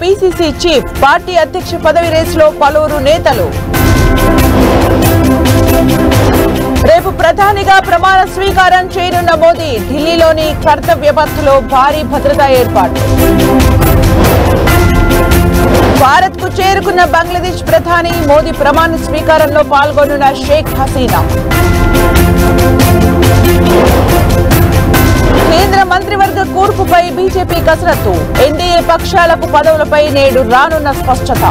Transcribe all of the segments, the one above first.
PCC chief, party అధ్యక్ష పదవి రేసులో పలువురు నేతలు. రేపు ప్రధానిగా ప్రమాణ స్వీకారం చేయనున్న మోదీ, ఢిల్లీలోని కర్తవ్య పథ్లో భారీ భద్రతా ఏర్పాట్లు. భారత్ కు చేరుకున్న బంగ్లాదేశ్ ప్రధాని, మోదీ ప్రమాణ స్వీకారంలో పాల్గొనున్న షేక్ హసీనా. కేంద్ర మంత్రివర్గ కూర్పుపై బీజేపీ కసరత్తు, ఎన్డీఏ పక్షాలకు పదవులపై నేడు రానున్న స్పష్టత.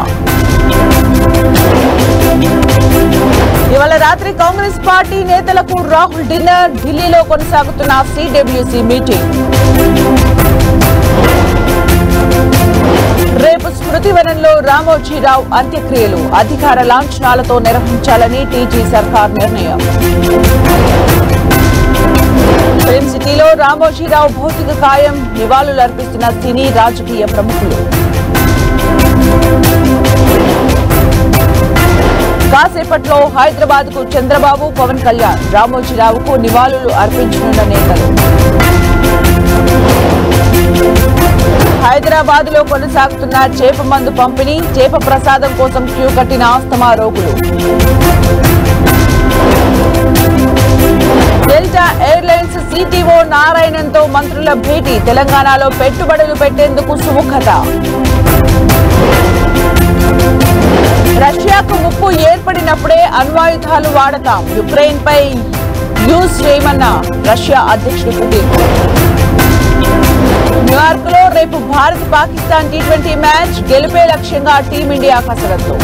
ఇవాళ రాత్రి కాంగ్రెస్ పార్టీ నేతలకు రాహుల్ డిన్నర్, ఢిల్లీలో కొనసాగుతున్న సిడబ్ల్యూసీ మీటింగ్. రేపు స్మృతివనంలో రామోజీరావు అంత్యక్రియలు అధికార లాంఛనాలతో నిర్వహించాలని టీజీ సర్కార్ నిర్ణయం. ఫిల్మ్ సిటీలో రామోజీరావు భౌతిక కాయం, నివాళులర్పిస్తున్న సినీ రాజకీయ ప్రముఖులు. కాసేపట్లో హైదరాబాద్ కు చంద్రబాబు, పవన్ కళ్యాణ్, రామోజీరావుకు నివాళులు అర్పించనున్న నేతలు. హైదరాబాద్ లో కొనసాగుతున్న చేప మందు పంపిణీ, చేప ప్రసాదం కోసం క్యూ కట్టిన ఆస్తమా రోగులు. డెల్టా ఎయిర్లైన్స్ సిటీఓ నారాయణన్తో మంత్రుల భేటీ, తెలంగాణలో పెట్టుబడులు పెట్టేందుకు సుముఖత. రష్యాకు ముప్పు ఏర్పడినప్పుడే అణ్వాయుధాలు వాడతాం, యుక్రెయిన్ పై యూజ్ చేయమన్న రష్యా అధ్యక్షుడు పుతిన్. న్యూయార్క్ లో రేపు భారత్ పాకిస్తాన్ టీ20 మ్యాచ్, గెలుపే లక్ష్యంగా టీమిండియా కసరత్తు.